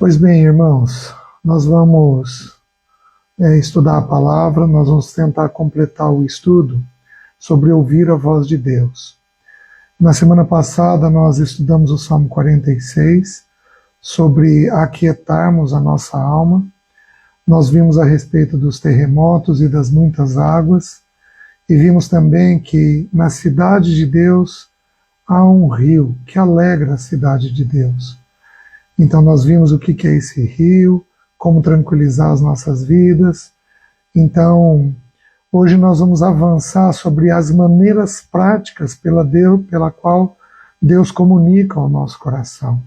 Pois bem, irmãos, nós vamos estudar a palavra, nós vamos tentar completar o estudo sobre ouvir a voz de Deus. Na semana passada nós estudamos o Salmo 46, sobre aquietarmos a nossa alma. Nós vimos a respeito dos terremotos e das muitas águas, e vimos também que na cidade de Deus há um rio que alegra a cidade de Deus. Então nós vimos o que é esse rio, como tranquilizar as nossas vidas. Então, hoje nós vamos avançar sobre as maneiras práticas pela qual Deus comunica ao nosso coração.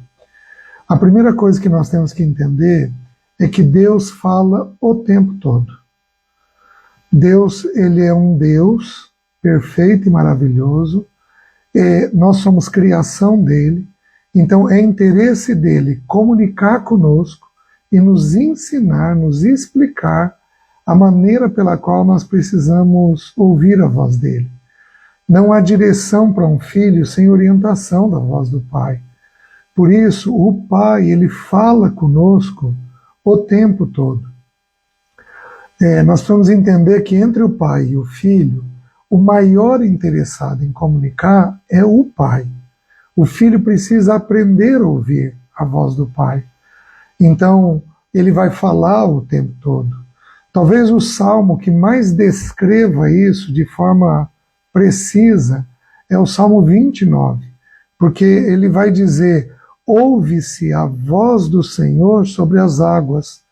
A primeira coisa que nós temos que entender é que Deus fala o tempo todo. Deus, ele é um Deus perfeito e maravilhoso. Nós somos criação dele. Então é interesse dele comunicar conosco e nos ensinar, nos explicar a maneira pela qual nós precisamos ouvir a voz dele. Não há direção para um filho sem orientação da voz do Pai. Por isso, o Pai, ele fala conosco o tempo todo. Nós precisamos entender que entre o Pai e o Filho, o maior interessado em comunicar é o Pai. O filho precisa aprender a ouvir a voz do Pai. Então, ele vai falar o tempo todo. Talvez o salmo que mais descreva isso de forma precisa é o Salmo 29, porque ele vai dizer: ouve-se a voz do Senhor sobre as águas,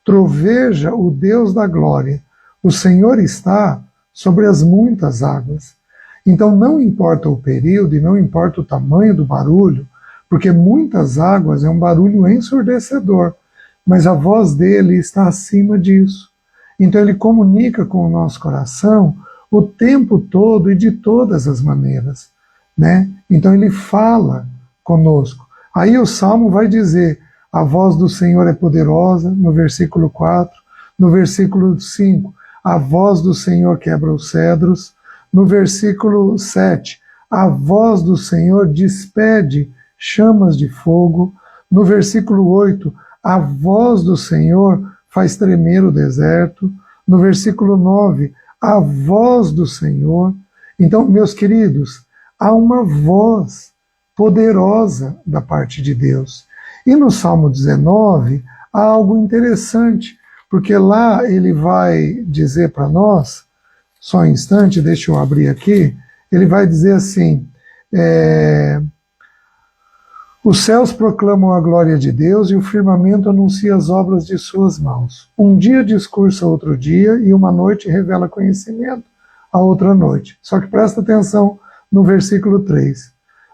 troveja o Deus da glória, o Senhor está sobre as muitas águas. Então não importa o período e não importa o tamanho do barulho, porque muitas águas é um barulho ensurdecedor, mas a voz dele está acima disso. Então ele comunica com o nosso coração o tempo todo e de todas as maneiras, né? Então ele fala conosco. Aí o Salmo vai dizer: a voz do Senhor é poderosa, no versículo 4, no versículo 5, a voz do Senhor quebra os cedros. No versículo 7, a voz do Senhor despede chamas de fogo. No versículo 8, a voz do Senhor faz tremer o deserto. No versículo 9, a voz do Senhor. Então, meus queridos, há uma voz poderosa da parte de Deus. E no Salmo 19, há algo interessante, porque lá ele vai dizer para nós, só um instante, deixa eu abrir aqui, ele vai dizer assim: os céus proclamam a glória de Deus e o firmamento anuncia as obras de suas mãos. Um dia discursa outro dia e uma noite revela conhecimento a outra noite. Só que presta atenção no versículo 3.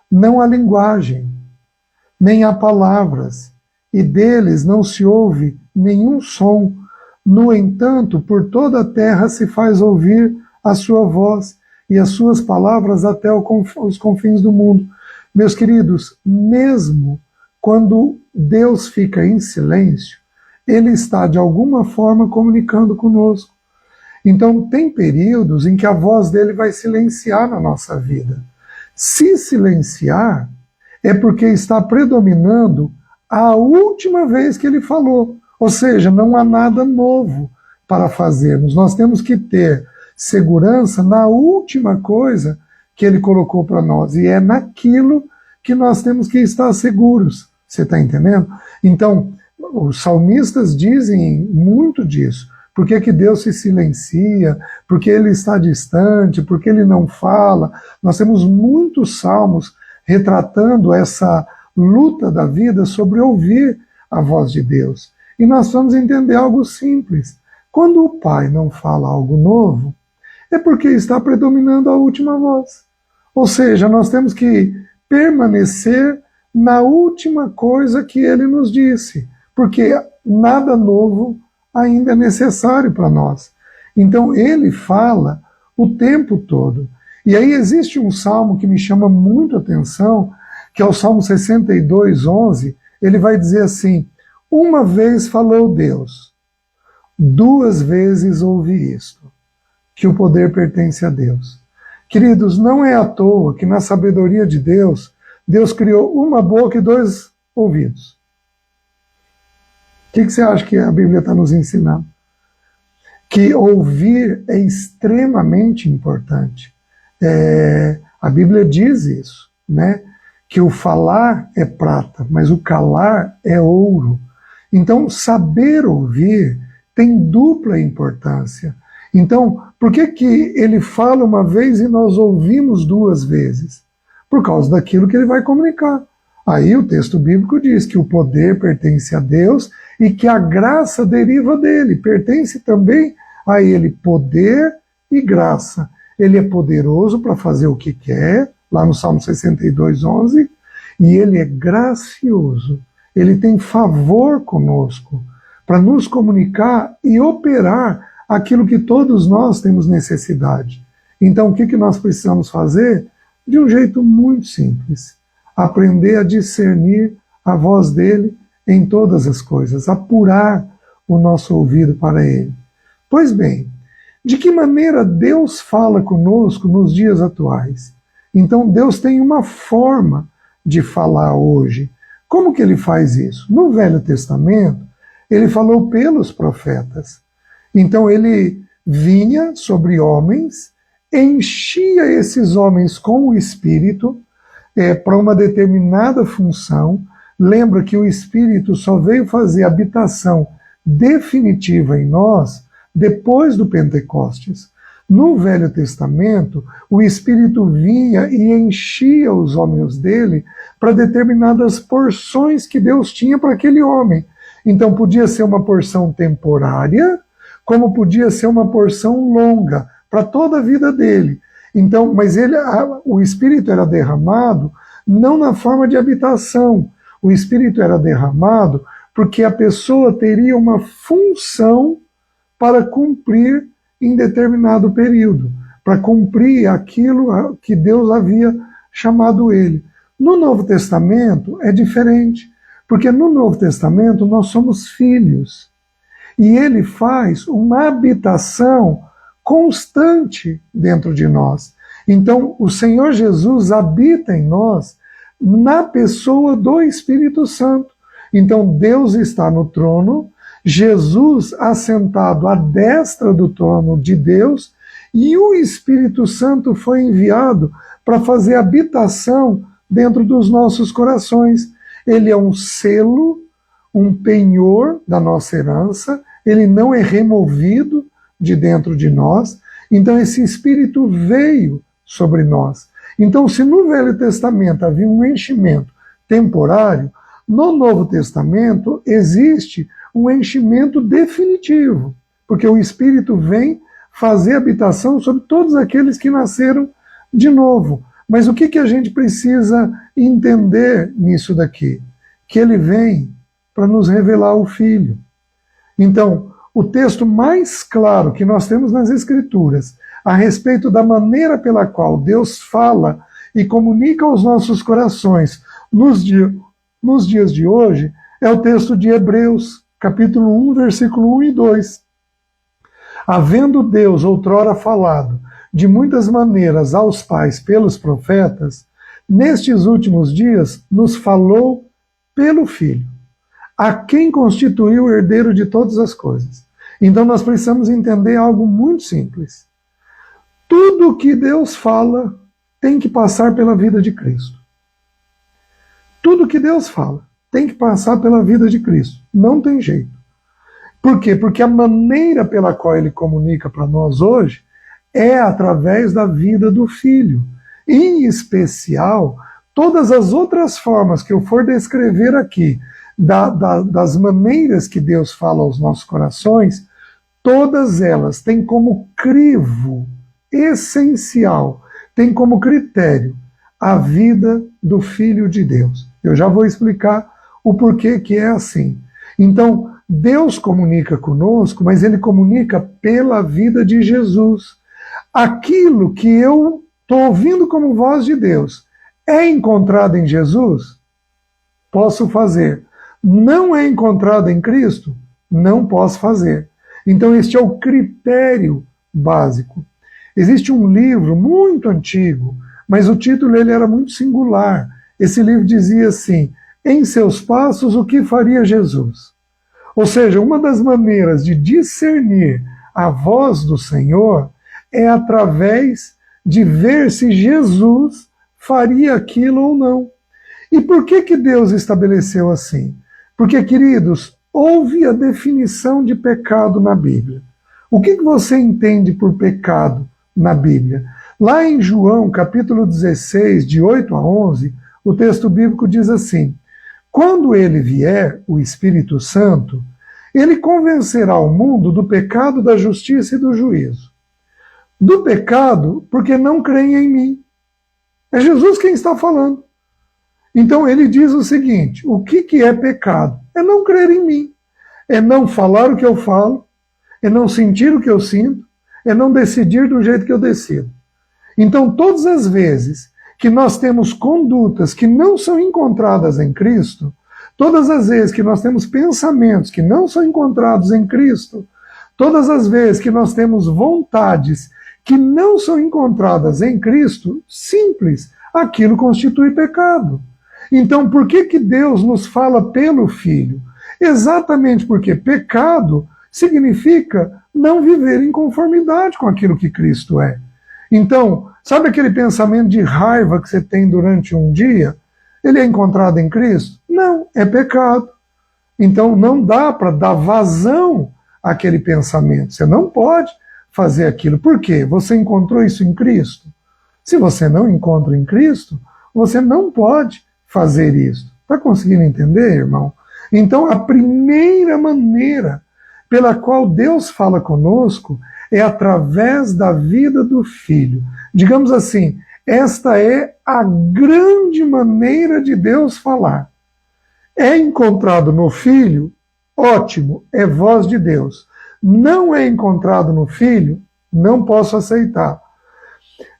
Não há linguagem, nem há palavras, e deles não se ouve nenhum som. No entanto, por toda a terra se faz ouvir a sua voz e as suas palavras até os confins do mundo. Meus queridos, mesmo quando Deus fica em silêncio, ele está de alguma forma comunicando conosco. Então tem períodos em que a voz dele vai silenciar na nossa vida. Se silenciar, é porque está predominando a última vez que ele falou. Ou seja, não há nada novo para fazermos. Nós temos que ter segurança na última coisa que ele colocou para nós. E é naquilo que nós temos que estar seguros. Você está entendendo? Então, os salmistas dizem muito disso. Por que Deus se silencia? Por que ele está distante? Por que ele não fala? Nós temos muitos salmos retratando essa luta da vida sobre ouvir a voz de Deus. E nós vamos entender algo simples. Quando o Pai não fala algo novo, é porque está predominando a última voz. Ou seja, nós temos que permanecer na última coisa que ele nos disse, porque nada novo ainda é necessário para nós. Então ele fala o tempo todo. E aí existe um salmo que me chama muito a atenção, que é o Salmo 62, 11. Ele vai dizer assim: uma vez falou Deus, duas vezes ouvi isto, que o poder pertence a Deus. Queridos, não é à toa que na sabedoria de Deus, Deus criou uma boca e dois ouvidos. que você acha que a Bíblia está nos ensinando? Que ouvir é extremamente importante. A Bíblia diz isso, né? Que o falar é prata, mas o calar é ouro. Então, saber ouvir tem dupla importância. Então, por que ele fala uma vez e nós ouvimos duas vezes? Por causa daquilo que ele vai comunicar. Aí o texto bíblico diz que o poder pertence a Deus e que a graça deriva dele. Pertence também a ele poder e graça. Ele é poderoso para fazer o que quer, lá no Salmo 62:11, e ele é gracioso. Ele tem favor conosco para nos comunicar e operar aquilo que todos nós temos necessidade. Então, o que nós precisamos fazer? De um jeito muito simples. Aprender a discernir a voz dele em todas as coisas, apurar o nosso ouvido para ele. Pois bem, de que maneira Deus fala conosco nos dias atuais? Então, Deus tem uma forma de falar hoje. Como que ele faz isso? No Velho Testamento, ele falou pelos profetas. Então ele vinha sobre homens, enchia esses homens com o Espírito para uma determinada função. Lembra que o Espírito só veio fazer habitação definitiva em nós depois do Pentecostes. No Velho Testamento, o Espírito vinha e enchia os homens dele para determinadas porções que Deus tinha para aquele homem. Então podia ser uma porção temporária, como podia ser uma porção longa, para toda a vida dele. Então, mas o Espírito era derramado não na forma de habitação. O Espírito era derramado porque a pessoa teria uma função para cumprir em determinado período, para cumprir aquilo que Deus havia chamado ele. No Novo Testamento é diferente, porque no Novo Testamento nós somos filhos, e ele faz uma habitação constante dentro de nós. Então, o Senhor Jesus habita em nós na pessoa do Espírito Santo. Então, Deus está no trono, Jesus assentado à destra do trono de Deus, e o Espírito Santo foi enviado para fazer habitação dentro dos nossos corações. Ele é um selo, um penhor da nossa herança, ele não é removido de dentro de nós. Então esse Espírito veio sobre nós. Então, se no Velho Testamento havia um enchimento temporário, no Novo Testamento existe um enchimento definitivo, porque o Espírito vem fazer habitação sobre todos aqueles que nasceram de novo. Mas o que a gente precisa entender nisso daqui? Que ele vem para nos revelar o Filho. Então, o texto mais claro que nós temos nas Escrituras a respeito da maneira pela qual Deus fala e comunica aos nossos corações nos dias de hoje é o texto de Hebreus, capítulo 1, versículo 1 e 2. Havendo Deus outrora falado de muitas maneiras aos pais pelos profetas, nestes últimos dias nos falou pelo Filho, a quem constituiu o herdeiro de todas as coisas. Então nós precisamos entender algo muito simples. Tudo que Deus fala tem que passar pela vida de Cristo. Tudo que Deus fala tem que passar pela vida de Cristo. Não tem jeito. Por quê? Porque a maneira pela qual ele comunica para nós hoje é através da vida do Filho. Em especial, todas as outras formas que eu for descrever aqui, das maneiras que Deus fala aos nossos corações, todas elas têm como crivo essencial, têm como critério a vida do Filho de Deus. Eu já vou explicar o porquê que é assim. Então, Deus comunica conosco, mas ele comunica pela vida de Jesus. Aquilo que eu estou ouvindo como voz de Deus é encontrado em Jesus? Posso fazer. Não é encontrado em Cristo? Não posso fazer. Então este é o critério básico. Existe um livro muito antigo, mas o título ele era muito singular. Esse livro dizia assim: em seus passos, o que faria Jesus? Ou seja, uma das maneiras de discernir a voz do Senhor é através de ver se Jesus faria aquilo ou não. E por que Deus estabeleceu assim? Porque, queridos, houve a definição de pecado na Bíblia. O que você entende por pecado na Bíblia? Lá em João, capítulo 16, de 8 a 11, o texto bíblico diz assim: quando ele vier, o Espírito Santo, ele convencerá o mundo do pecado, da justiça e do juízo. Do pecado, porque não creem em mim. É Jesus quem está falando. Então ele diz o seguinte: o que é pecado? É não crer em mim. É não falar o que eu falo, é não sentir o que eu sinto, é não decidir do jeito que eu decido. Então, todas as vezes que nós temos condutas que não são encontradas em Cristo, todas as vezes que nós temos pensamentos que não são encontrados em Cristo, todas as vezes que nós temos vontades que não são encontradas em Cristo, simples, aquilo constitui pecado. Então, por que Deus nos fala pelo Filho? Exatamente porque pecado significa não viver em conformidade com aquilo que Cristo é. Então, sabe aquele pensamento de raiva que você tem durante um dia? Ele é encontrado em Cristo? Não, é pecado. Então não dá para dar vazão àquele pensamento. Você não pode fazer aquilo. Por quê? Você encontrou isso em Cristo? Se você não encontra em Cristo, você não pode fazer isso. Está conseguindo entender, irmão? Então a primeira maneira pela qual Deus fala conosco é através da vida do Filho. Digamos assim, esta é a grande maneira de Deus falar. É encontrado no Filho? Ótimo, é voz de Deus. Não é encontrado no Filho? Não posso aceitar.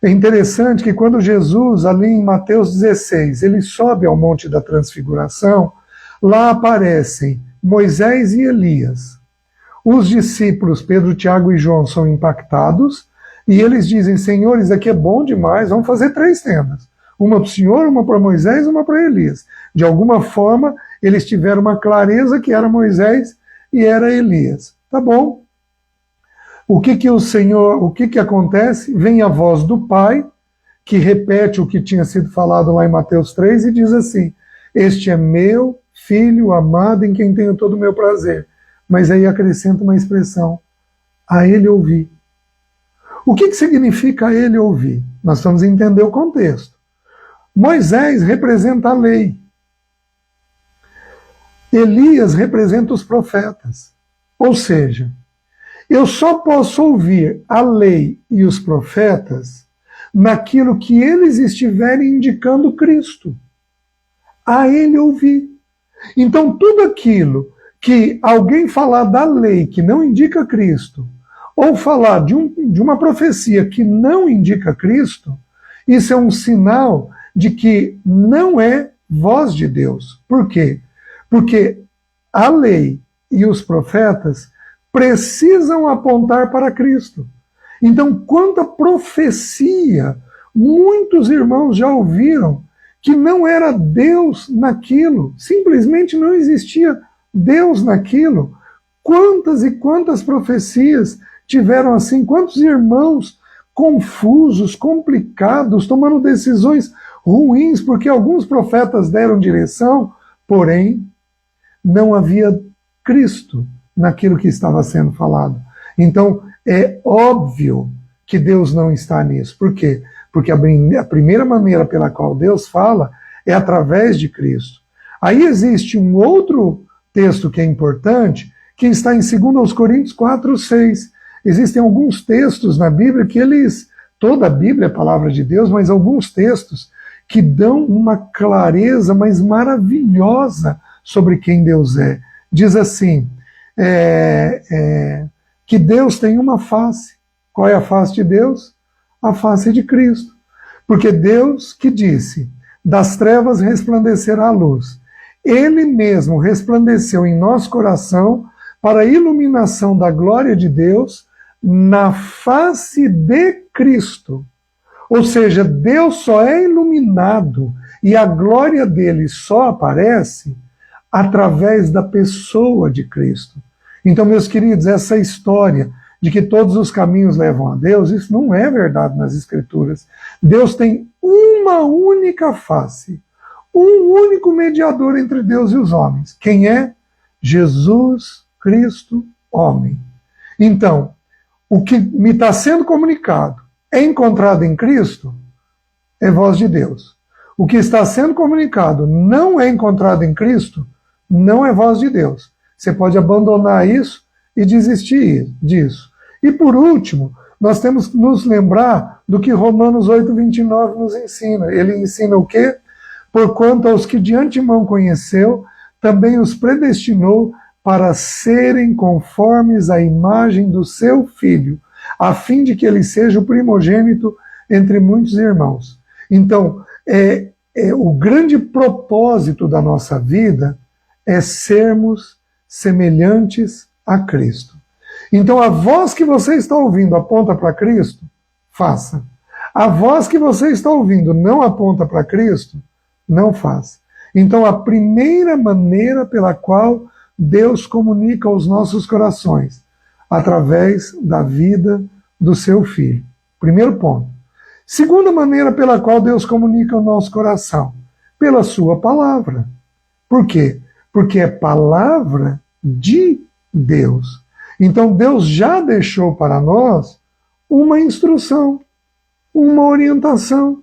É interessante que quando Jesus, ali em Mateus 16, ele sobe ao Monte da Transfiguração, lá aparecem Moisés e Elias. Os discípulos, Pedro, Tiago e João, são impactados e eles dizem: Senhor, isso aqui é bom demais, vamos fazer 3 tendas. Uma para o Senhor, uma para Moisés e uma para Elias. De alguma forma, eles tiveram uma clareza que era Moisés e era Elias. Tá bom. O que acontece? Vem a voz do Pai, que repete o que tinha sido falado lá em Mateus 3 e diz assim: este é meu Filho amado em quem tenho todo o meu prazer. Mas aí acrescenta uma expressão: a ele ouvir. O que significa a ele ouvir? Nós vamos entender o contexto. Moisés representa a lei. Elias representa os profetas. Ou seja, eu só posso ouvir a lei e os profetas naquilo que eles estiverem indicando Cristo. A ele ouvir. Então tudo aquilo que alguém falar da lei que não indica Cristo, ou falar de uma profecia que não indica Cristo, isso é um sinal de que não é voz de Deus. Por quê? Porque a lei e os profetas precisam apontar para Cristo. Então, quanta profecia muitos irmãos já ouviram que não era Deus naquilo, simplesmente não existia Deus naquilo. Quantas e quantas profecias tiveram assim, quantos irmãos confusos, complicados, tomando decisões ruins, porque alguns profetas deram direção, porém não havia Cristo naquilo que estava sendo falado. Então é óbvio que Deus não está nisso. Por quê? Porque a primeira maneira pela qual Deus fala é através de Cristo. Aí existe um outro texto que é importante, que está em 2 Coríntios 4:6. Existem alguns textos na Bíblia que toda a Bíblia é a palavra de Deus, mas alguns textos que dão uma clareza mais maravilhosa sobre quem Deus é. Diz assim, que Deus tem uma face. Qual é a face de Deus? A face de Cristo. Porque Deus que disse: das trevas resplandecerá a luz. Ele mesmo resplandeceu em nosso coração para a iluminação da glória de Deus na face de Cristo. Ou seja, Deus só é iluminado e a glória dele só aparece através da pessoa de Cristo. Então, meus queridos, essa história de que todos os caminhos levam a Deus, isso não é verdade nas Escrituras. Deus tem uma única face, um único mediador entre Deus e os homens. Quem é? Jesus Cristo, homem. Então, o que me está sendo comunicado é encontrado em Cristo, é voz de Deus. O que está sendo comunicado não é encontrado em Cristo, não é voz de Deus. Você pode abandonar isso e desistir disso. E por último, nós temos que nos lembrar do que Romanos 8:29 nos ensina. Ele ensina o quê? Porquanto aos que de antemão conheceu, também os predestinou para serem conformes à imagem do seu Filho, a fim de que ele seja o primogênito entre muitos irmãos. Então, o grande propósito da nossa vida é sermos semelhantes a Cristo. Então, a voz que você está ouvindo aponta para Cristo? Faça. A voz que você está ouvindo não aponta para Cristo? Não faça. Então, a primeira maneira pela qual Deus comunica aos nossos corações, através da vida do seu Filho. Primeiro ponto. Segunda maneira pela qual Deus comunica ao nosso coração, pela sua palavra. Por quê? Porque é palavra de Deus. Então Deus já deixou para nós uma instrução, uma orientação.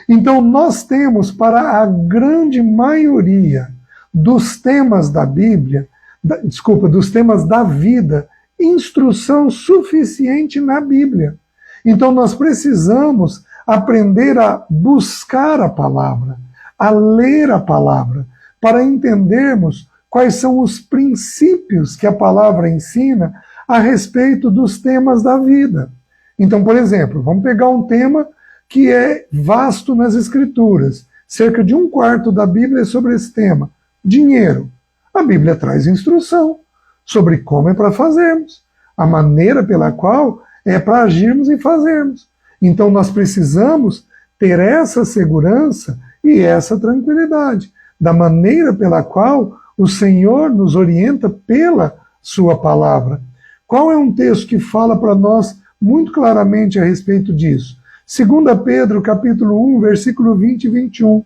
Então nós temos para a grande maioria dos temas da Bíblia, dos temas da vida, instrução suficiente na Bíblia. Então nós precisamos aprender a buscar a palavra, a ler a palavra, para entendermos quais são os princípios que a palavra ensina a respeito dos temas da vida. Então, por exemplo, vamos pegar um tema que é vasto nas Escrituras. Cerca de 1/4 da Bíblia é sobre esse tema. Dinheiro. A Bíblia traz instrução sobre como é para fazermos, a maneira pela qual é para agirmos e fazermos. Então nós precisamos ter essa segurança e essa tranquilidade, da maneira pela qual o Senhor nos orienta pela sua palavra. Qual é um texto que fala para nós muito claramente a respeito disso? 2 Pedro, capítulo 1, versículo 20 e 21.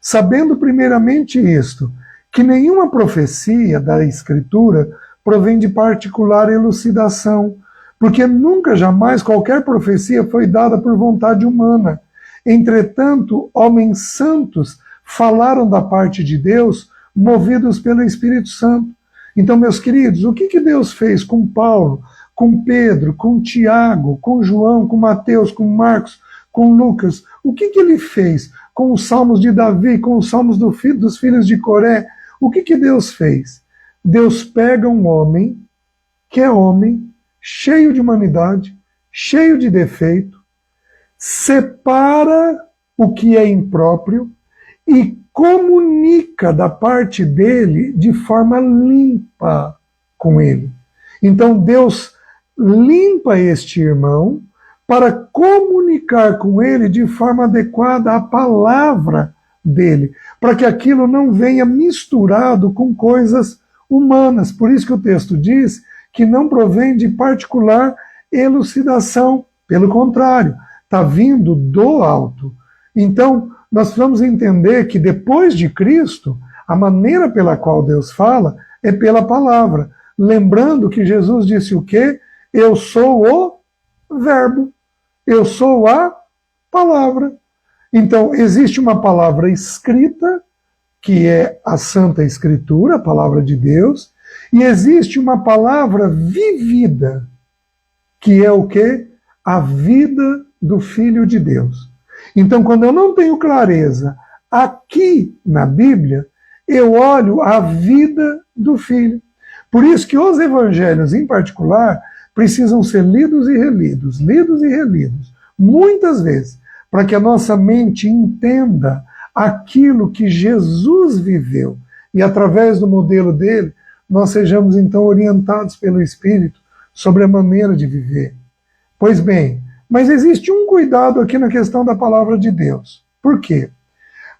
Sabendo primeiramente isto, que nenhuma profecia da Escritura provém de particular elucidação, porque nunca jamais qualquer profecia foi dada por vontade humana. Entretanto, homens santos falaram da parte de Deus, movidos pelo Espírito Santo. Então, meus queridos, o que Deus fez com Paulo, com Pedro, com Tiago, com João, com Mateus, com Marcos, com Lucas? O que ele fez com os salmos de Davi, com os salmos dos filhos de Coré? O que Deus fez? Deus pega um homem, que é homem, cheio de humanidade, cheio de defeito, separa o que é impróprio e comunica da parte dele de forma limpa com ele. Então Deus limpa este irmão para comunicar com ele de forma adequada a palavra dele, para que aquilo não venha misturado com coisas humanas. Por isso que o texto diz que não provém de particular elucidação, pelo contrário, está vindo do alto. Então, nós precisamos entender que depois de Cristo, a maneira pela qual Deus fala é pela palavra. Lembrando que Jesus disse o quê? Eu sou o Verbo, eu sou a palavra. Então, existe uma palavra escrita, que é a Santa Escritura, a palavra de Deus, e existe uma palavra vivida, que é o quê? A vida do Filho de Deus. Então, quando eu não tenho clareza aqui na Bíblia, eu olho a vida do Filho. Por isso que os evangelhos, em particular, precisam ser lidos e relidos, muitas vezes, para que a nossa mente entenda aquilo que Jesus viveu. E através do modelo dele, nós sejamos então orientados pelo Espírito sobre a maneira de viver. Pois bem, mas existe um cuidado aqui na questão da palavra de Deus. Por quê?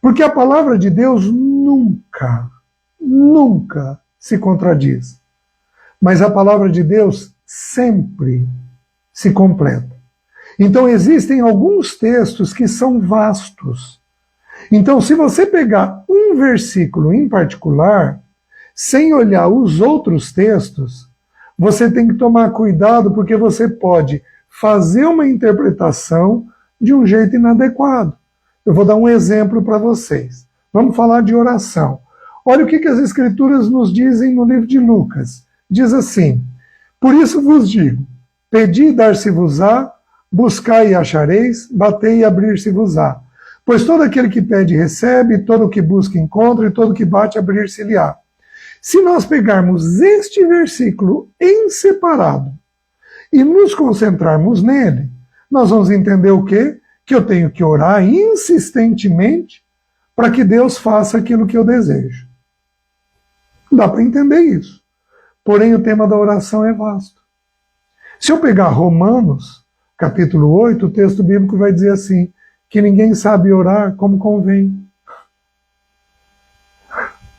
Porque a palavra de Deus nunca nunca se contradiz. Mas a palavra de Deus sempre se completa. Então existem alguns textos que são vastos. Então, se você pegar um versículo em particular, sem olhar os outros textos, você tem que tomar cuidado, porque você pode fazer uma interpretação de um jeito inadequado. Eu vou dar um exemplo para vocês. Vamos falar de oração. Olha o que as Escrituras nos dizem no livro de Lucas. Diz assim: por isso vos digo, pedi e dar-se-vos-á, buscai e achareis, batei e abrir-se-vos-á. Pois todo aquele que pede recebe, todo o que busca encontra, e todo o que bate abrir-se-lhe-á. Se nós pegarmos este versículo em separado e nos concentrarmos nele, nós vamos entender o quê? Que eu tenho que orar insistentemente para que Deus faça aquilo que eu desejo. Dá para entender isso. Porém, o tema da oração é vasto. Se eu pegar Romanos, capítulo 8, o texto bíblico vai dizer assim, que ninguém sabe orar como convém.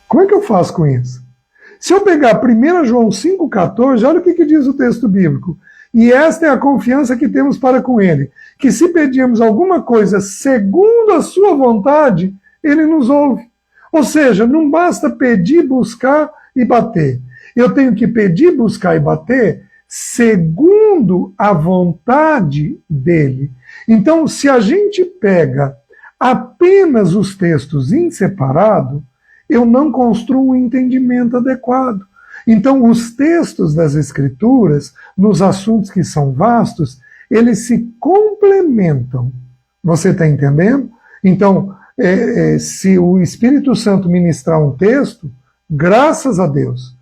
Como é que eu faço com isso? Se eu pegar 1 João 5,14, olha o que diz o texto bíblico. E esta é a confiança que temos para com Ele, que se pedirmos alguma coisa segundo a sua vontade, Ele nos ouve. Ou seja, não basta pedir, buscar e bater. Eu tenho que pedir, buscar e bater segundo a vontade dEle. Então, se a gente pega apenas os textos em separado, eu não construo um entendimento adequado. Então, os textos das Escrituras, nos assuntos que são vastos, eles se complementam. Você está entendendo? Então, se o Espírito Santo ministrar um texto, graças a Deus,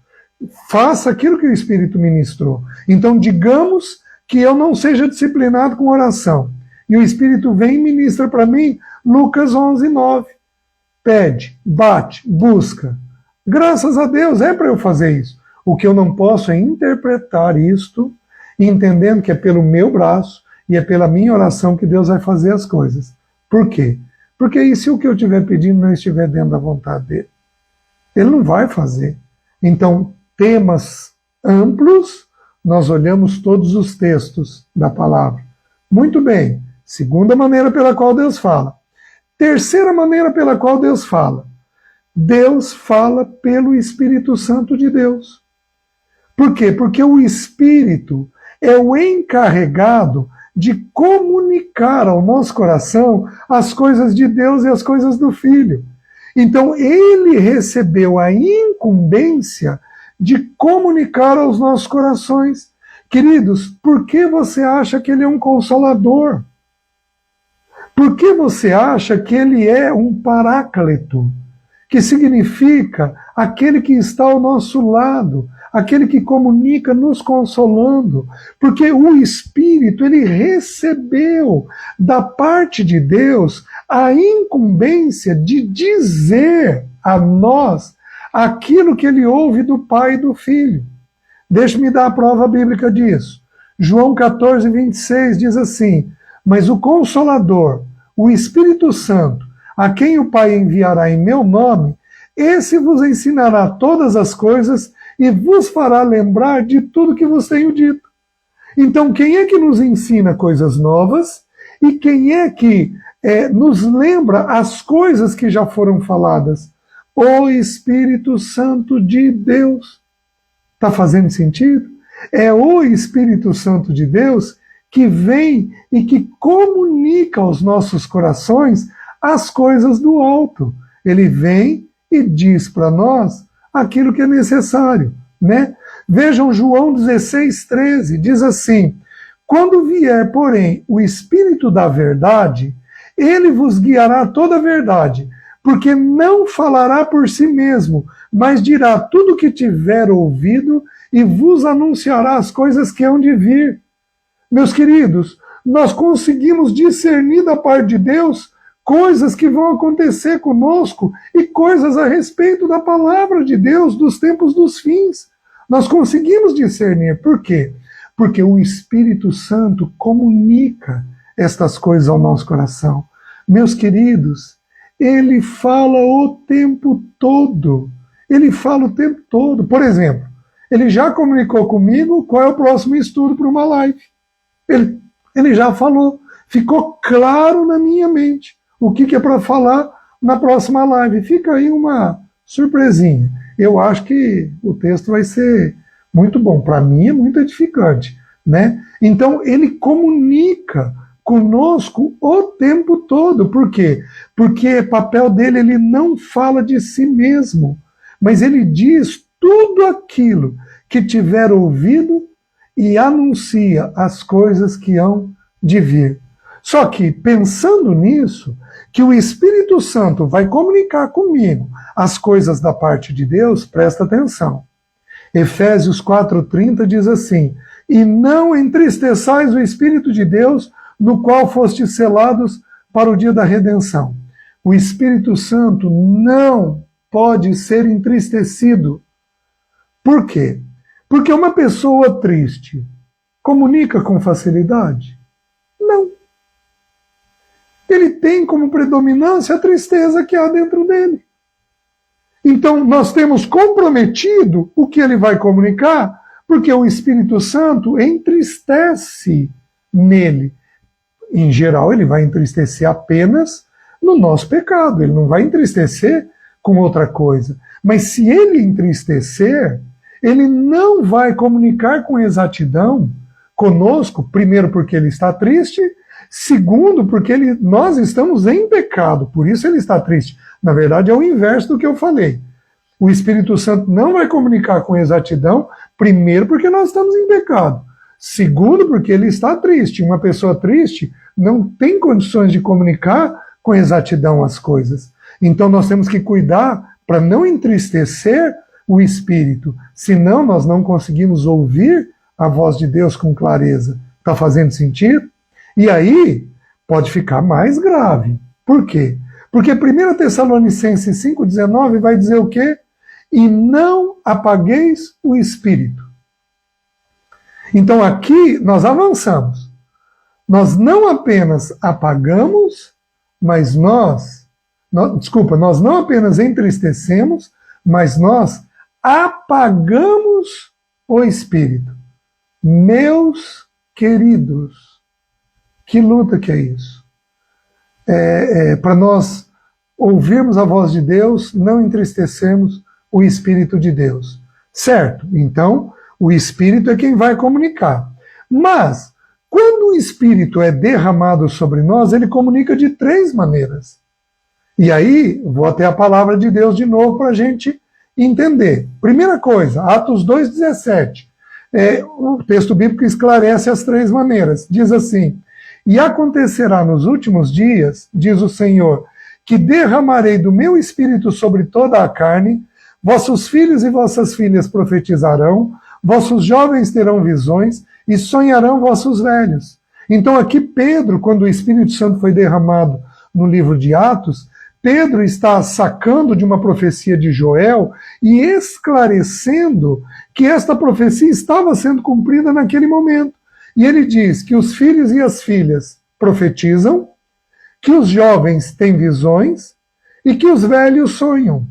faça aquilo que o Espírito ministrou. Então, digamos que eu não seja disciplinado com oração, e o Espírito vem e ministra para mim Lucas 11:9. Pede, bate, busca. Graças a Deus, é para eu fazer isso. O que eu não posso é interpretar isto, entendendo que é pelo meu braço e é pela minha oração que Deus vai fazer as coisas. Por quê? Porque e se o que eu estiver pedindo não estiver dentro da vontade dele? Ele não vai fazer. Então, temas amplos, nós olhamos todos os textos da palavra. Muito bem. Segunda maneira pela qual Deus fala. Terceira maneira pela qual Deus fala. Deus fala pelo Espírito Santo de Deus. Por quê? Porque o Espírito é o encarregado de comunicar ao nosso coração as coisas de Deus e as coisas do Filho. Então, ele recebeu a incumbência de comunicar aos nossos corações. Queridos, por que você acha que ele é um consolador? Por que você acha que ele é um paráclito? Que significa aquele que está ao nosso lado, aquele que comunica nos consolando. Porque o Espírito, ele recebeu da parte de Deus a incumbência de dizer a nós aquilo que ele ouve do Pai e do Filho. Deixe-me dar a prova bíblica disso. João 14:26 diz assim: mas o Consolador, o Espírito Santo, a quem o Pai enviará em meu nome, esse vos ensinará todas as coisas e vos fará lembrar de tudo que vos tenho dito. Então, quem é que nos ensina coisas novas e quem é que nos lembra as coisas que já foram faladas? O Espírito Santo de Deus. Está fazendo sentido? É o Espírito Santo de Deus que vem e que comunica aos nossos corações as coisas do alto. Ele vem e diz para nós aquilo que é necessário, né? Vejam João 16:13, diz assim: quando vier, porém, o Espírito da verdade, ele vos guiará toda a verdade, porque não falará por si mesmo, mas dirá tudo o que tiver ouvido e vos anunciará as coisas que hão de vir. Meus queridos, nós conseguimos discernir da parte de Deus coisas que vão acontecer conosco e coisas a respeito da palavra de Deus dos tempos dos fins. Nós conseguimos discernir. Por quê? Porque o Espírito Santo comunica estas coisas ao nosso coração. Meus queridos, ele fala o tempo todo. ele fala o tempo todo. Por exemplo, ele já comunicou comigo qual é o próximo estudo para uma live. Ele já falou, ficou claro na minha mente o que é para falar na próxima live. Fica aí uma surpresinha. Eu acho que o texto vai ser muito bom. Para mim é muito edificante, né? Então ele comunica conosco o tempo todo. Por quê? Porque papel dele, ele não fala de si mesmo, mas ele diz tudo aquilo que tiver ouvido e anuncia as coisas que hão de vir. Só que, pensando nisso, que o Espírito Santo vai comunicar comigo as coisas da parte de Deus, presta atenção. Efésios 4,30 diz assim: e não entristeçais o Espírito de Deus, no qual fostes selados para o dia da redenção. O Espírito Santo não pode ser entristecido. Por quê? Porque uma pessoa triste comunica com facilidade? Não. Ele tem como predominância a tristeza que há dentro dele. Então, nós temos comprometido o que ele vai comunicar, porque o Espírito Santo entristece nele. Em geral, ele vai entristecer apenas no nosso pecado, ele não vai entristecer com outra coisa. Mas se ele entristecer, ele não vai comunicar com exatidão conosco, primeiro porque ele está triste, segundo porque nós estamos em pecado, por isso ele está triste. Na verdade é o inverso do que eu falei. O Espírito Santo não vai comunicar com exatidão, primeiro porque nós estamos em pecado, segundo porque ele está triste. Uma pessoa triste não tem condições de comunicar com exatidão as coisas. Então nós temos que cuidar para não entristecer o Espírito, senão nós não conseguimos ouvir a voz de Deus com clareza. Está fazendo sentido? E aí pode ficar mais grave. Por quê? Porque 1 Tessalonicenses 5,19 vai dizer o quê? E não apagueis o Espírito. Então aqui nós avançamos. Nós não apenas apagamos, mas nós não apenas entristecemos, mas nós apagamos o Espírito. Meus queridos, que luta que é isso? Para nós ouvirmos a voz de Deus, não entristecemos o Espírito de Deus. Certo? Então, o Espírito é quem vai comunicar. Mas, quando o Espírito é derramado sobre nós, ele comunica de 3 maneiras. E aí, vou até a palavra de Deus de novo para a gente entender. Primeira coisa, Atos 2,17. O texto bíblico esclarece as 3 maneiras. Diz assim: e acontecerá nos últimos dias, diz o Senhor, que derramarei do meu Espírito sobre toda a carne, vossos filhos e vossas filhas profetizarão, vossos jovens terão visões e sonharão vossos velhos. Então aqui Pedro, quando o Espírito Santo foi derramado no livro de Atos, Pedro está sacando de uma profecia de Joel e esclarecendo que esta profecia estava sendo cumprida naquele momento. E ele diz que os filhos e as filhas profetizam, que os jovens têm visões e que os velhos sonham.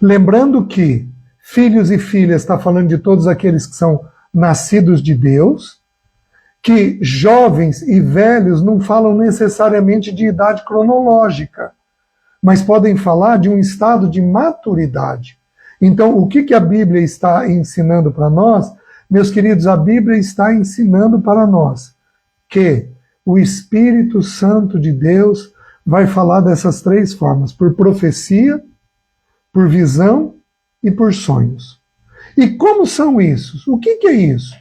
Lembrando que filhos e filhas está falando de todos aqueles que são nascidos de Deus, que jovens e velhos não falam necessariamente de idade cronológica, mas podem falar de um estado de maturidade. Então, o que a Bíblia está ensinando para nós? Meus queridos, a Bíblia está ensinando para nós que o Espírito Santo de Deus vai falar dessas 3 formas: por profecia, por visão e por sonhos. E como são isso? O que é isso?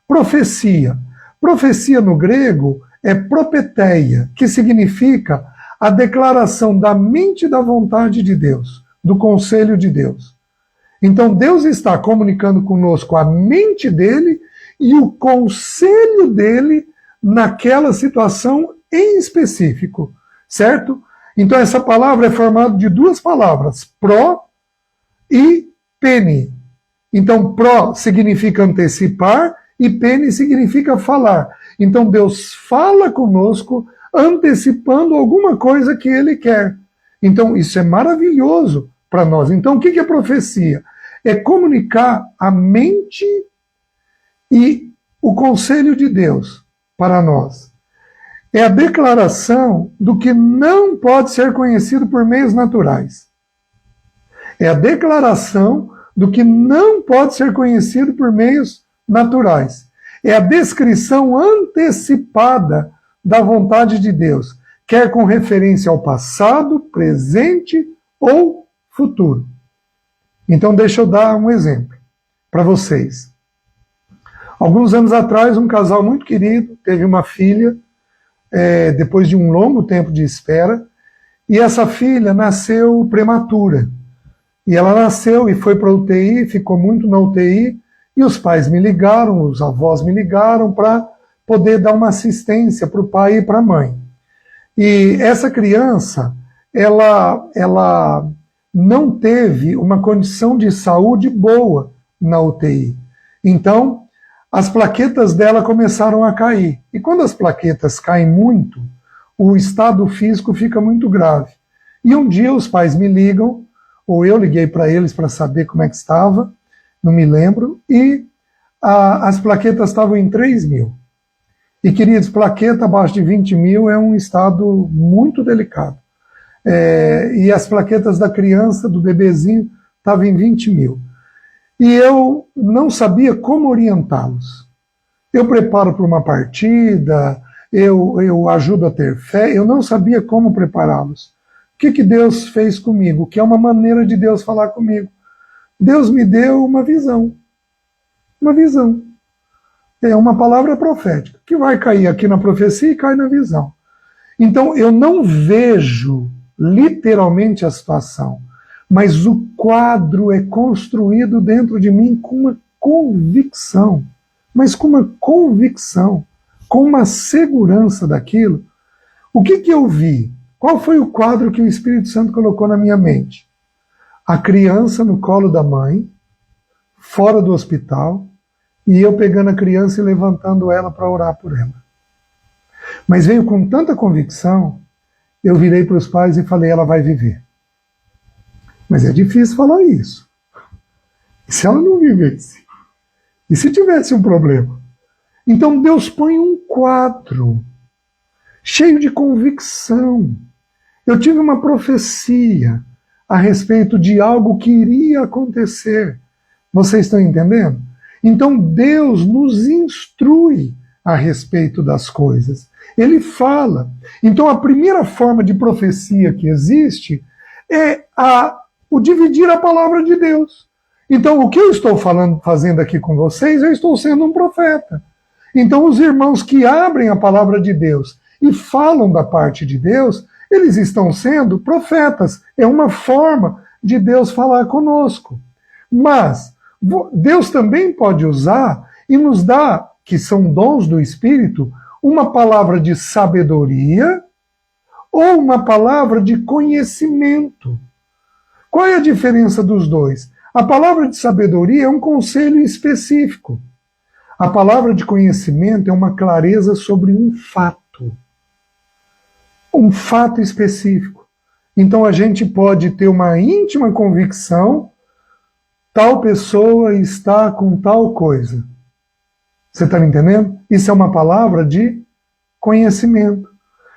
Profecia. Profecia no grego é propeteia, que significa a declaração da mente e da vontade de Deus, do conselho de Deus. Então Deus está comunicando conosco a mente dele e o conselho dele naquela situação em específico, certo? Então essa palavra é formada de 2 palavras, pró e pene. Então pró significa antecipar e pene significa falar. Então Deus fala conosco antecipando alguma coisa que ele quer. Então isso é maravilhoso para nós. Então, o que é profecia? É comunicar a mente e o conselho de Deus para nós. É a declaração do que não pode ser conhecido por meios naturais. É a declaração do que não pode ser conhecido por meios naturais. É a descrição antecipada da vontade de Deus, quer com referência ao passado, presente ou futuro. Então, deixa eu dar um exemplo para vocês. Alguns anos atrás, um casal muito querido teve uma filha, depois de um longo tempo de espera, e essa filha nasceu prematura. E ela nasceu e foi para a UTI, ficou muito na UTI, e os pais me ligaram, os avós me ligaram para poder dar uma assistência para o pai e para a mãe. E essa criança, ela não teve uma condição de saúde boa na UTI. Então, as plaquetas dela começaram a cair. E quando as plaquetas caem muito, o estado físico fica muito grave. E um dia os pais me ligam, ou eu liguei para eles para saber como é que estava, não me lembro, e as plaquetas estavam em 3.000. E, queridos, plaqueta abaixo de 20.000 é um estado muito delicado. E as plaquetas da criança, do bebezinho, estavam em 20.000. E eu não sabia como orientá-los. Eu preparo para uma partida, eu ajudo a ter fé, eu não sabia como prepará-los. O que Deus fez comigo? Que é uma maneira de Deus falar comigo. Deus me deu uma visão. Uma visão. É uma palavra profética, que vai cair aqui na profecia e cai na visão. Então, eu não vejo literalmente a situação, mas o quadro é construído dentro de mim com uma convicção, mas com uma convicção, com uma segurança daquilo. O que eu vi? Qual foi o quadro que o Espírito Santo colocou na minha mente? A criança no colo da mãe, fora do hospital, e eu pegando a criança e levantando ela para orar por ela. Mas veio com tanta convicção, eu virei para os pais e falei, ela vai viver. Mas é difícil falar isso. E se ela não vivesse? E se tivesse um problema? Então Deus põe um quadro cheio de convicção. Eu tive uma profecia a respeito de algo que iria acontecer. Vocês estão entendendo? Então Deus nos instrui a respeito das coisas. Ele fala. Então a primeira forma de profecia que existe é o dividir a palavra de Deus. Então o que eu estou fazendo aqui com vocês, eu estou sendo um profeta. Então os irmãos que abrem a palavra de Deus e falam da parte de Deus, eles estão sendo profetas. É uma forma de Deus falar conosco. Mas Deus também pode usar e nos dar, que são dons do Espírito, uma palavra de sabedoria ou uma palavra de conhecimento. Qual é a diferença dos dois? A palavra de sabedoria é um conselho específico. A palavra de conhecimento é uma clareza sobre um fato. Um fato específico. Então a gente pode ter uma íntima convicção, tal pessoa está com tal coisa. Você está me entendendo? Isso é uma palavra de conhecimento.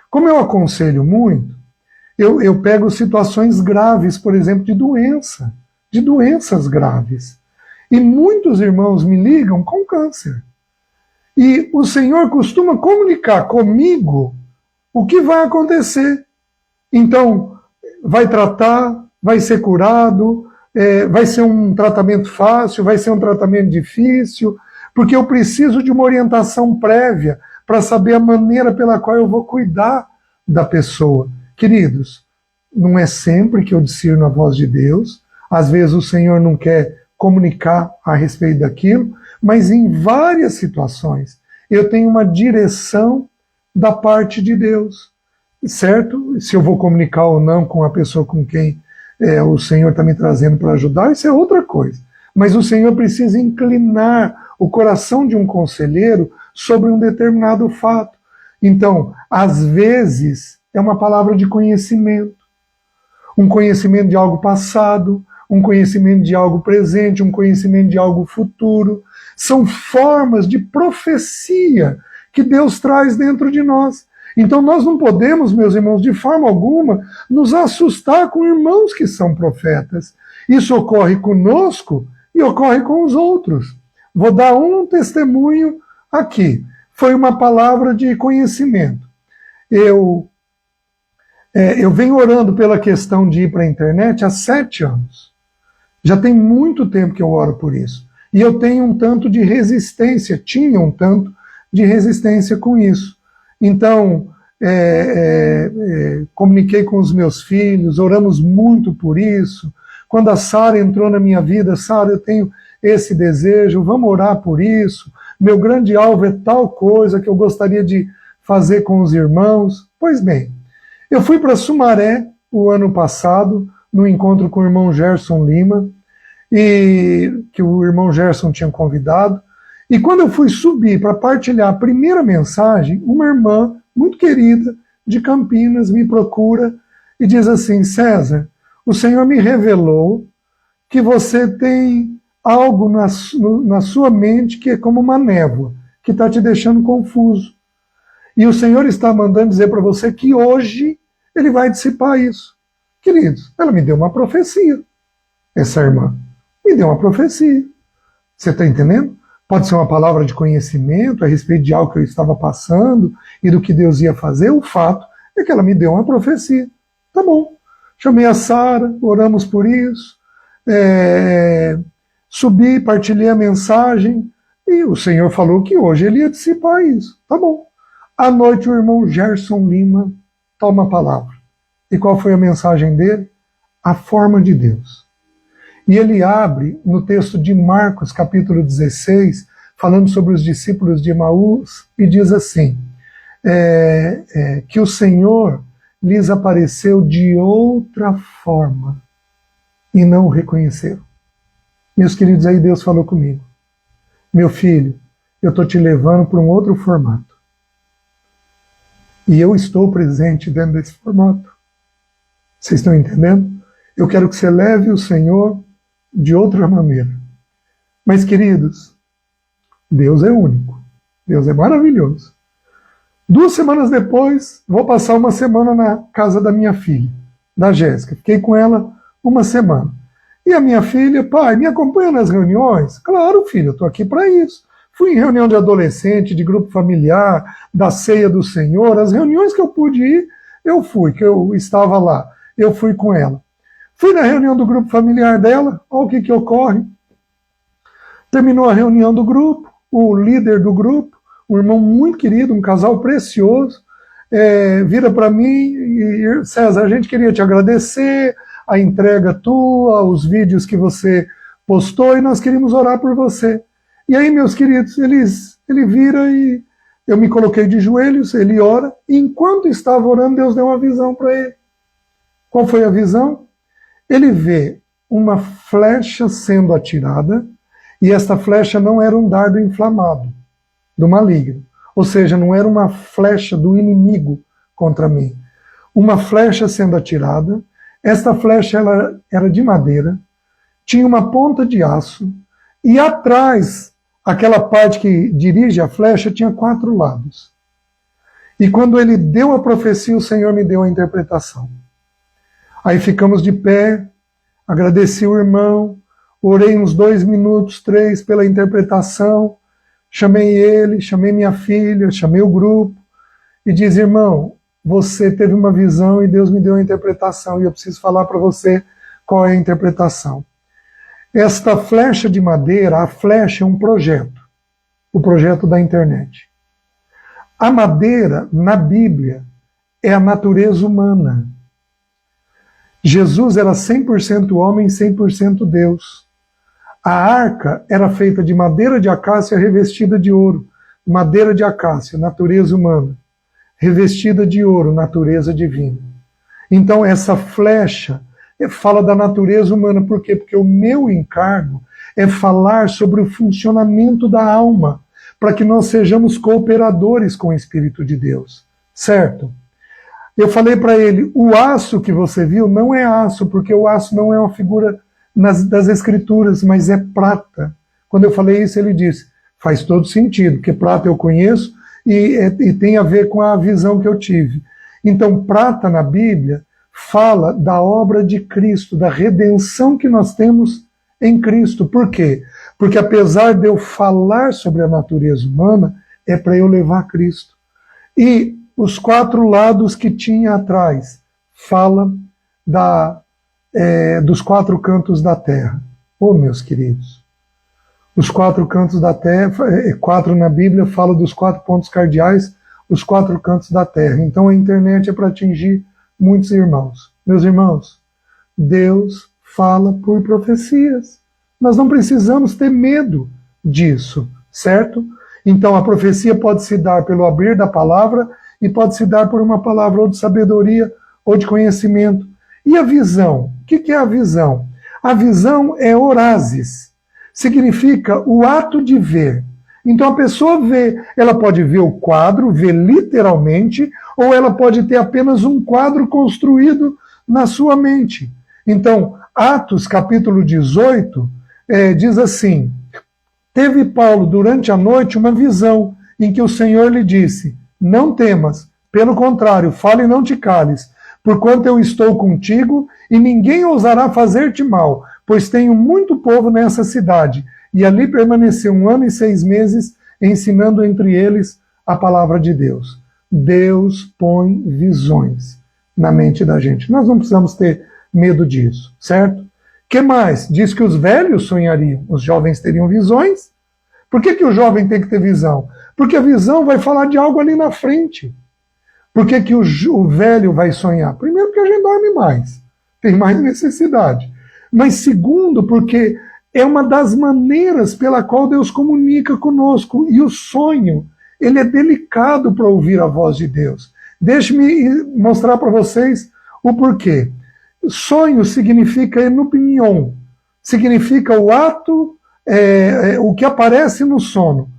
Como eu aconselho muito, eu pego situações graves, por exemplo, de doenças graves. E muitos irmãos me ligam com câncer. E o Senhor costuma comunicar comigo o que vai acontecer. Então, vai tratar, vai ser curado, vai ser um tratamento fácil, vai ser um tratamento difícil, porque eu preciso de uma orientação prévia para saber a maneira pela qual eu vou cuidar da pessoa. Queridos, não é sempre que eu discerno a voz de Deus, às vezes o Senhor não quer comunicar a respeito daquilo, mas em várias situações eu tenho uma direção da parte de Deus, certo? Se eu vou comunicar ou não com a pessoa com quem o Senhor está me trazendo para ajudar, isso é outra coisa. Mas o Senhor precisa inclinar o coração de um conselheiro sobre um determinado fato. Então, às vezes, é uma palavra de conhecimento. um conhecimento de algo passado, um conhecimento de algo presente, um conhecimento de algo futuro. São formas de profecia que Deus traz dentro de nós. Então nós não podemos, meus irmãos, de forma alguma, nos assustar com irmãos que são profetas. Isso ocorre conosco e ocorre com os outros. Vou dar um testemunho aqui. Foi uma palavra de conhecimento. Eu venho orando pela questão de ir para a internet há 7 anos. Já tem muito tempo que eu oro por isso. E eu tenho um tanto de resistência, tinha um tanto de resistência com isso. Então, comuniquei com os meus filhos, oramos muito por isso. Quando a Sara entrou na minha vida, Sara, eu tenho esse desejo, vamos orar por isso. Meu grande alvo é tal coisa que eu gostaria de fazer com os irmãos. Pois bem, eu fui para Sumaré o ano passado, no encontro com o irmão Gerson Lima, e que o irmão Gerson tinha convidado. E quando eu fui subir para partilhar a primeira mensagem, uma irmã muito querida de Campinas me procura e diz assim: César, o Senhor me revelou que você tem algo na sua mente que é como uma névoa, que está te deixando confuso. E o Senhor está mandando dizer para você que hoje Ele vai dissipar isso. Queridos, ela me deu uma profecia. Essa irmã me deu uma profecia. Você está entendendo? Pode ser uma palavra de conhecimento a respeito de algo que eu estava passando e do que Deus ia fazer. O fato é que ela me deu uma profecia. Tá bom. Chamei a Sara, oramos por isso. Subi, partilhei a mensagem e o Senhor falou que hoje Ele ia dissipar isso. Tá bom. À noite o irmão Gerson Lima toma a palavra. E qual foi a mensagem dele? A forma de Deus. E ele abre no texto de Marcos, capítulo 16, falando sobre os discípulos de Emaús, e diz assim, que o Senhor lhes apareceu de outra forma e não o reconheceram. Meus queridos, aí Deus falou comigo. Meu filho, eu estou te levando para um outro formato. E eu estou presente dentro desse formato. Vocês estão entendendo? Eu quero que você leve o Senhor de outra maneira. Mas, queridos, Deus é único. Deus é maravilhoso. 2 semanas depois, vou passar uma semana na casa da minha filha, da Jéssica. Fiquei com ela uma semana. E a minha filha, pai, me acompanha nas reuniões? Claro, filho, eu estou aqui para isso. Fui em reunião de adolescente, de grupo familiar, da ceia do Senhor. As reuniões que eu pude ir, eu fui, que eu estava lá. Eu fui com ela. Fui na reunião do grupo familiar dela, olha o que ocorre. Terminou a reunião do grupo, o líder do grupo, um irmão muito querido, um casal precioso, vira para mim e, César, a gente queria te agradecer, a entrega tua, os vídeos que você postou, e nós queríamos orar por você. E aí, meus queridos, ele vira e eu me coloquei de joelhos, ele ora, e enquanto estava orando, Deus deu uma visão para ele. Qual foi a visão? Ele vê uma flecha sendo atirada, e esta flecha não era um dardo inflamado do maligno, ou seja, não era uma flecha do inimigo contra mim. Uma flecha sendo atirada, esta flecha ela era de madeira, tinha uma ponta de aço, e atrás, aquela parte que dirige a flecha, tinha 4 lados. E quando ele deu a profecia, o Senhor me deu a interpretação. Aí ficamos de pé, agradeci o irmão, orei uns 2 minutos, 3 pela interpretação, chamei ele, chamei minha filha, chamei o grupo, e diz, irmão, você teve uma visão e Deus me deu a interpretação, e eu preciso falar para você qual é a interpretação. Esta flecha de madeira, a flecha é um projeto, o projeto da internet. A madeira, na Bíblia, é a natureza humana. Jesus era 100% homem, 100% Deus. A arca era feita de madeira de acácia revestida de ouro. Madeira de acácia, natureza humana. Revestida de ouro, natureza divina. Então essa flecha fala da natureza humana. Por quê? Porque o meu encargo é falar sobre o funcionamento da alma, para que nós sejamos cooperadores com o Espírito de Deus. Certo? Eu falei para ele, o aço que você viu não é aço, porque o aço não é uma figura das escrituras, mas é prata. Quando eu falei isso, ele disse, faz todo sentido, porque prata eu conheço e tem a ver com a visão que eu tive. Então, prata na Bíblia fala da obra de Cristo, da redenção que nós temos em Cristo. Por quê? Porque apesar de eu falar sobre a natureza humana, é para eu levar Cristo. E os 4 lados que tinha atrás fala dos 4 cantos da terra. Oh, meus queridos, os 4 cantos da terra, 4 na Bíblia fala dos 4 pontos cardeais, os 4 cantos da terra. Então a internet é para atingir muitos irmãos. Meus irmãos, Deus fala por profecias. Nós não precisamos ter medo disso, certo? Então a profecia pode se dar pelo abrir da palavra e pode se dar por uma palavra ou de sabedoria ou de conhecimento. E a visão? O que é a visão? A visão é orasis. Significa o ato de ver. Então a pessoa vê, ela pode ver o quadro, ver literalmente, ou ela pode ter apenas um quadro construído na sua mente. Então, Atos capítulo 18 diz assim, teve Paulo durante a noite uma visão em que o Senhor lhe disse, não temas, pelo contrário, fale e não te cales, porquanto eu estou contigo e ninguém ousará fazer-te mal, pois tenho muito povo nessa cidade. E ali permaneceu 1 ano e 6 meses, ensinando entre eles a palavra de Deus. Deus põe visões na mente da gente. Nós não precisamos ter medo disso, certo? O que mais? Diz que os velhos sonhariam, os jovens teriam visões. Por que o jovem tem que ter visão? Porque a visão vai falar de algo ali na frente. Por que o velho vai sonhar? Primeiro, porque a gente dorme mais, tem mais necessidade. Mas segundo, porque é uma das maneiras pela qual Deus comunica conosco. E o sonho, ele é delicado para ouvir a voz de Deus. Deixe-me mostrar para vocês o porquê. Sonho significa enupinion, significa o ato, o que aparece no sono.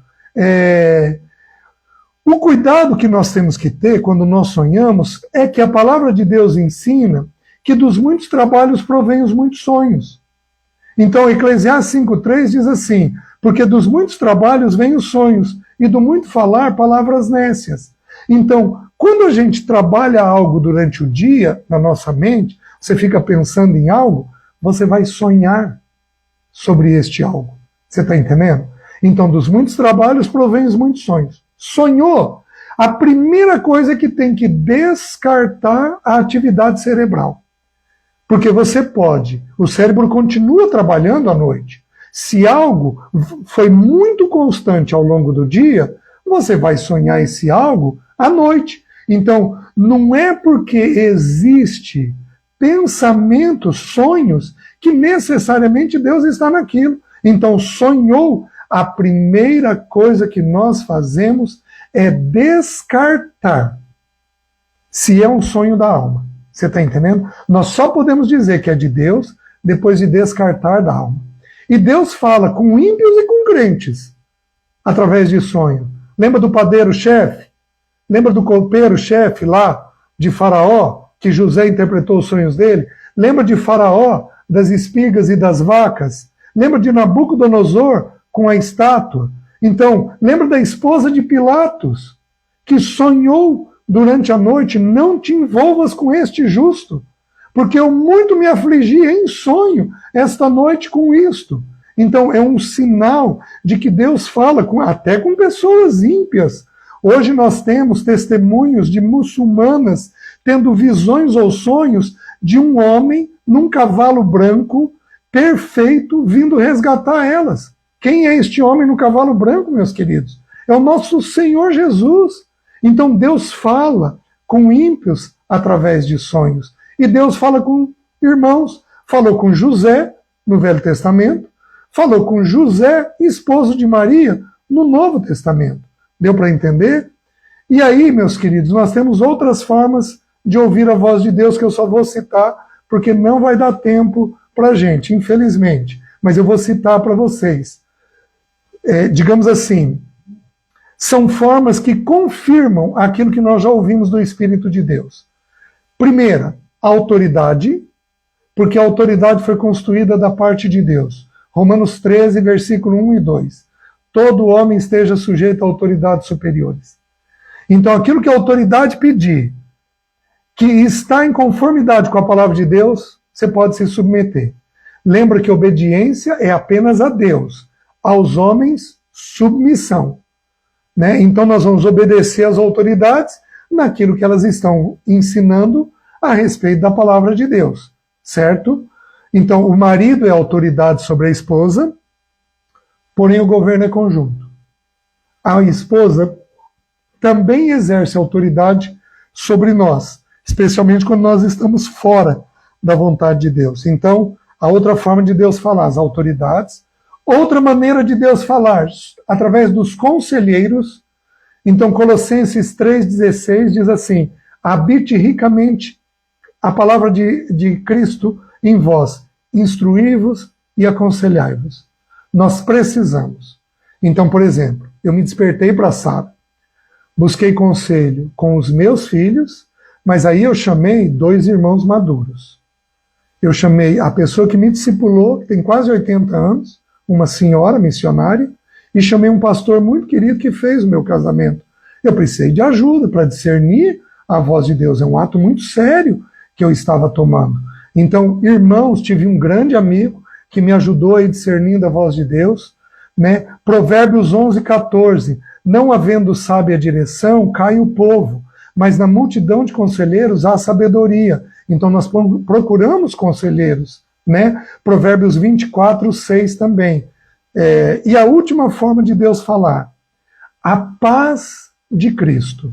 O cuidado que nós temos que ter quando nós sonhamos é que a palavra de Deus ensina que dos muitos trabalhos provém os muitos sonhos. Então, Eclesiastes 5,3 diz assim, porque dos muitos trabalhos vêm os sonhos, e do muito falar, palavras nécias. Então, quando a gente trabalha algo durante o dia, na nossa mente, você fica pensando em algo, você vai sonhar sobre este algo. Você está entendendo? Então, dos muitos trabalhos provém os muitos sonhos. Sonhou? A primeira coisa é que tem que descartar a atividade cerebral. Porque você pode, o cérebro continua trabalhando à noite. Se algo foi muito constante ao longo do dia, você vai sonhar esse algo à noite. Então, não é porque existe pensamentos, sonhos, que necessariamente Deus está naquilo. Então, sonhou, a primeira coisa que nós fazemos é descartar se é um sonho da alma. Você está entendendo? Nós só podemos dizer que é de Deus depois de descartar da alma. E Deus fala com ímpios e com crentes através de sonho. Lembra do padeiro-chefe? Lembra do copeiro-chefe lá de Faraó, que José interpretou os sonhos dele? Lembra de Faraó, das espigas e das vacas? Lembra de Nabucodonosor com a estátua? Então, lembra da esposa de Pilatos, que sonhou durante a noite, não te envolvas com este justo, porque eu muito me afligi em sonho esta noite com isto. Então é um sinal de que Deus fala até com pessoas ímpias. Hoje nós temos testemunhos de muçulmanas tendo visões ou sonhos de um homem num cavalo branco perfeito vindo resgatar elas. Quem é este homem no cavalo branco, meus queridos? É o nosso Senhor Jesus. Então Deus fala com ímpios através de sonhos. E Deus fala com irmãos. Falou com José no Velho Testamento. Falou com José, esposo de Maria, no Novo Testamento. Deu para entender? E aí, meus queridos, nós temos outras formas de ouvir a voz de Deus que eu só vou citar, porque não vai dar tempo para a gente, infelizmente. Mas eu vou citar para vocês. Digamos assim, são formas que confirmam aquilo que nós já ouvimos do Espírito de Deus. Primeira, a autoridade, porque a autoridade foi construída da parte de Deus. Romanos 13, versículo 1 e 2. Todo homem esteja sujeito a autoridades superiores. Então, aquilo que a autoridade pedir, que está em conformidade com a palavra de Deus, você pode se submeter. Lembra que obediência é apenas a Deus. Aos homens, submissão. Né? Então, nós vamos obedecer às autoridades naquilo que elas estão ensinando a respeito da palavra de Deus. Certo? Então, o marido é autoridade sobre a esposa, porém o governo é conjunto. A esposa também exerce autoridade sobre nós, especialmente quando nós estamos fora da vontade de Deus. Então, a outra forma de Deus falar, as autoridades. Outra maneira de Deus falar, através dos conselheiros. Então, Colossenses 3,16 diz assim: habite ricamente a palavra de Cristo em vós, instruí-vos e aconselhai-vos. Nós precisamos. Então, por exemplo, eu me despertei para Sara, busquei conselho com os meus filhos, mas aí eu chamei 2 irmãos maduros. Eu chamei a pessoa que me discipulou, que tem quase 80 anos, uma senhora missionária, e chamei um pastor muito querido que fez o meu casamento. Eu precisei de ajuda para discernir a voz de Deus. É um ato muito sério que eu estava tomando. Então, irmãos, tive um grande amigo que me ajudou a discernir a voz de Deus. Né? Provérbios 11:14. Não havendo sábia direção, cai o povo, mas na multidão de conselheiros há sabedoria. Então nós procuramos conselheiros. Né? Provérbios 24:6 também. E a última forma de Deus falar, a paz de Cristo.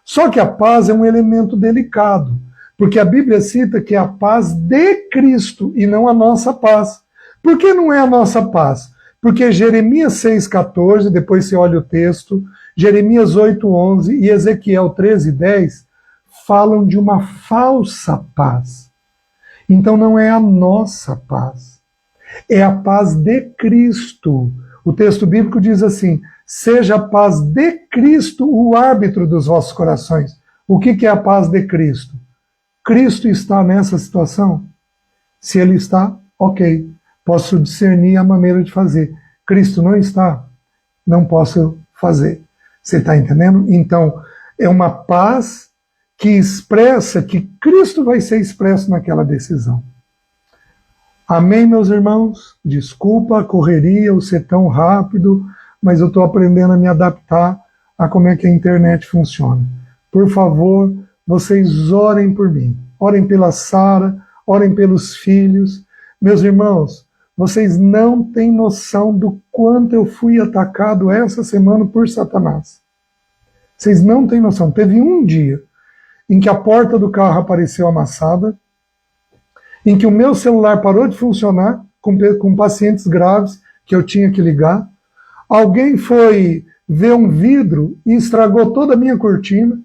Só que a paz é um elemento delicado, porque a Bíblia cita que é a paz de Cristo e não a nossa paz. Por que não é a nossa paz? Porque Jeremias 6,14, depois você olha o texto, Jeremias 8,11 e Ezequiel 13,10 falam de uma falsa paz. Então não é a nossa paz, é a paz de Cristo. O texto bíblico diz assim: seja a paz de Cristo o árbitro dos vossos corações. O que é a paz de Cristo? Cristo está nessa situação? Se ele está, ok. Posso discernir a maneira de fazer. Cristo não está? Não posso fazer. Você está entendendo? Então, é uma paz que expressa que Cristo vai ser expresso naquela decisão. Amém, meus irmãos? Desculpa a correria, o ser tão rápido, mas eu estou aprendendo a me adaptar a como é que a internet funciona. Por favor, vocês orem por mim. Orem pela Sara, orem pelos filhos. Meus irmãos, vocês não têm noção do quanto eu fui atacado essa semana por Satanás. Vocês não têm noção. Teve um dia em que a porta do carro apareceu amassada, em que o meu celular parou de funcionar com pacientes graves que eu tinha que ligar. Alguém foi ver um vidro e estragou toda a minha cortina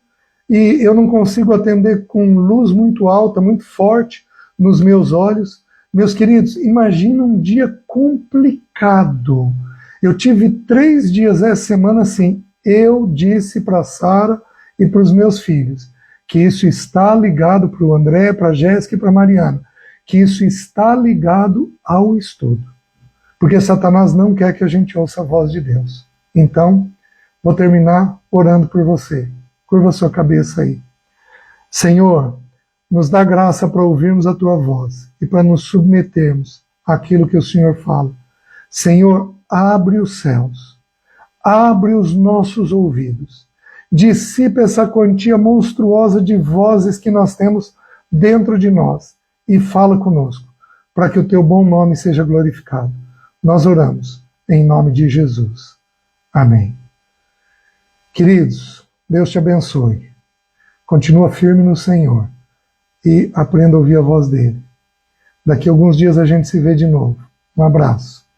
e eu não consigo atender com luz muito alta, muito forte nos meus olhos. Meus queridos, imagina um dia complicado. Eu tive 3 dias essa semana assim. Eu disse para Sara e para os meus filhos que isso está ligado para o André, para a Jéssica e para a Mariana, que isso está ligado ao estudo. Porque Satanás não quer que a gente ouça a voz de Deus. Então, vou terminar orando por você. Curva a sua cabeça aí. Senhor, nos dá graça para ouvirmos a Tua voz e para nos submetermos àquilo que o Senhor fala. Senhor, abre os céus, abre os nossos ouvidos, dissipa essa quantia monstruosa de vozes que nós temos dentro de nós e fala conosco, para que o Teu bom nome seja glorificado. Nós oramos em nome de Jesus. Amém. Queridos, Deus te abençoe. Continua firme no Senhor e aprenda a ouvir a voz dele. Daqui a alguns dias a gente se vê de novo. Um abraço.